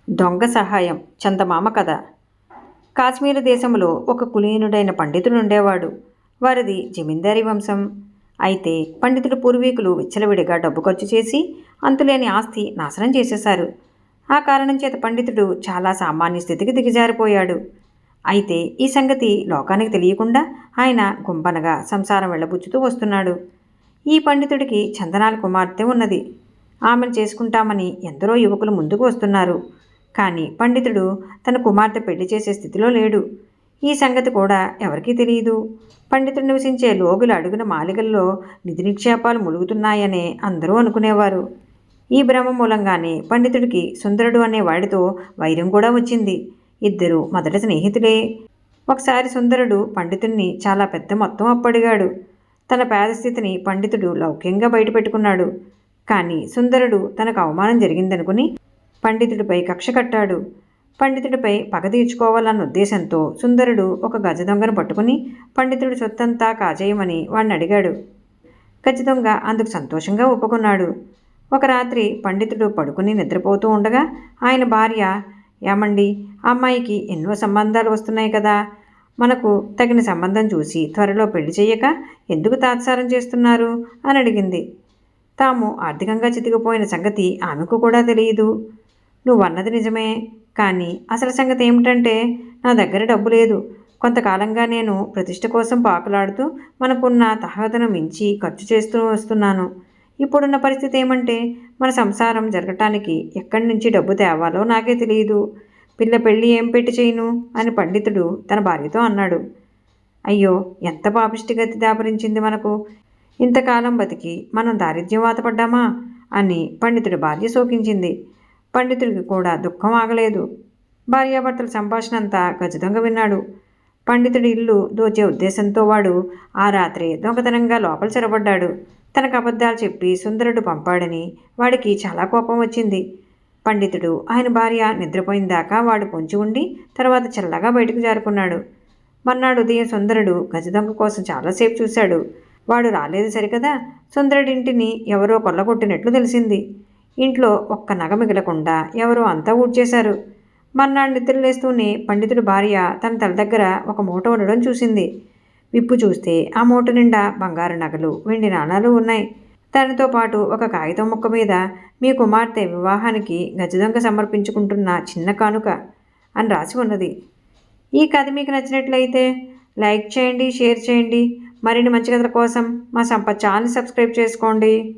దొంగ సహాయం చందమామ కథ. కాశ్మీర దేశంలో ఒక కులీనుడైన పండితుడు ఉండేవాడు. వారిది జమీందారీ వంశం. అయితే పండితుడి పూర్వీకులు విచ్చలవిడిగా డబ్బు ఖర్చు చేసి అంతులేని ఆస్తి నాశనం చేసేశారు. ఆ కారణం చేత పండితుడు చాలా సామాన్య స్థితికి దిగజారిపోయాడు. అయితే ఈ సంగతి లోకానికి తెలియకుండా ఆయన గుంపనగా సంసారం వెళ్ళబుచ్చుతూ వస్తున్నాడు. ఈ పండితుడికి చందనాల కుమార్తె ఉన్నది. ఆమెను చేసుకుంటామని ఎందరో యువకులు ముందుకు వస్తున్నారు. కానీ పండితుడు తన కుమార్తె పెళ్లి చేసే స్థితిలో లేడు. ఈ సంగతి కూడా ఎవరికీ తెలియదు. పండితుడు నివసించే లోగుల అడుగున మాలిగల్లో నిధి నిక్షేపాలు ములుగుతున్నాయనే అందరూ అనుకునేవారు. ఈ భ్రమ మూలంగానే పండితుడికి సుందరుడు అనే వాడితో వైరం కూడా వచ్చింది. ఇద్దరు మొదట స్నేహితులే. ఒకసారి సుందరుడు పండితుడిని చాలా పెద్ద మొత్తం అప్పడిగాడు. తన పేద స్థితిని పండితుడు లౌక్యంగా బయటపెట్టుకున్నాడు. కానీ సుందరుడు తనకు అవమానం జరిగిందనుకుని పండితుడిపై కక్ష కట్టాడు. పండితుడిపై పగ తీర్చుకోవాలన్న ఉద్దేశంతో సుందరుడు ఒక గజ దొంగను పట్టుకుని పండితుడి సొత్తంతా కాజేయమని వాడిని అడిగాడు. గజ దొంగ అందుకు సంతోషంగా ఒప్పుకున్నాడు. ఒక రాత్రి పండితుడు పడుకుని నిద్రపోతూ ఉండగా ఆయన భార్య, ఏమండి, అమ్మాయికి ఎన్నో సంబంధాలు వస్తున్నాయి కదా, మనకు తగిన సంబంధం చూసి త్వరలో పెళ్లి చేయక ఎందుకు తాత్సారం చేస్తున్నారు అని అడిగింది. తాము ఆర్థికంగా చితికిపోయిన సంగతి ఆమెకు కూడా తెలియదు. నువ్వన్నది నిజమే, కానీ అసలు సంగతి ఏమిటంటే నా దగ్గర డబ్బు లేదు. కొంతకాలంగా నేను ప్రతిష్ట కోసం పాకులాడుతూ మనకున్న తహతను మించి ఖర్చు చేస్తూ వస్తున్నాను. ఇప్పుడున్న పరిస్థితి ఏమంటే మన సంసారం జరగటానికి ఎక్కడి నుంచి డబ్బు తేవాలో నాకే తెలియదు. పిల్ల పెళ్ళి ఏం పెట్టి చేయను అని పండితుడు తన భార్యతో అన్నాడు. అయ్యో, ఎంత పాపిష్టి గతి దాపరించింది మనకు. ఇంతకాలం బతికి మనం దారిద్ర్యం వాతపడ్డామా అని పండితుడి భార్య శోకించింది. పండితుడికి కూడా దుఃఖం ఆగలేదు. భార్యాభర్తల సంభాషణ అంతా గజదొంగ విన్నాడు. పండితుడి ఇల్లు దోచే ఉద్దేశంతో వాడు ఆ రాత్రి దొంగతనంగా లోపల చెరబడ్డాడు. తనకు అబద్ధాలు చెప్పి సుందరుడు పంపాడని వాడికి చాలా కోపం వచ్చింది. పండితుడు ఆయన భార్య నిద్రపోయిన దాకా వాడు పొంచి ఉండి తర్వాత చల్లగా బయటకు జారుకున్నాడు. మర్నాడు ఉదయం సుందరుడు గజదొంగ కోసం చాలాసేపు చూశాడు. వాడు రాలేదు సరికదా, సుందరుడింటిని ఎవరో కొల్లగొట్టినట్లు తెలిసింది. ఇంట్లో ఒక్క నగ మిగలకుండా ఎవరో అంతా ఊడ్చేశారు. మర్నాడు నిద్రలేస్తూనే పండితుడి భార్య తన తల దగ్గర ఒక మూట ఉండడం చూసింది. విప్పు చూస్తే ఆ మూట నిండా బంగారు నగలు, వెండి నాణాలు ఉన్నాయి. దానితో పాటు ఒక కాగితం ముక్క మీద మీ కుమార్తె వివాహానికి గజదొంగ సమర్పించుకుంటున్న చిన్న కానుక అని రాసి ఉన్నది. ఈ కథ మీకు నచ్చినట్లయితే లైక్ చేయండి, షేర్ చేయండి. మరిన్ని మంచి కథల కోసం మా సంపత్ ఛానల్ సబ్స్క్రైబ్ చేసుకోండి.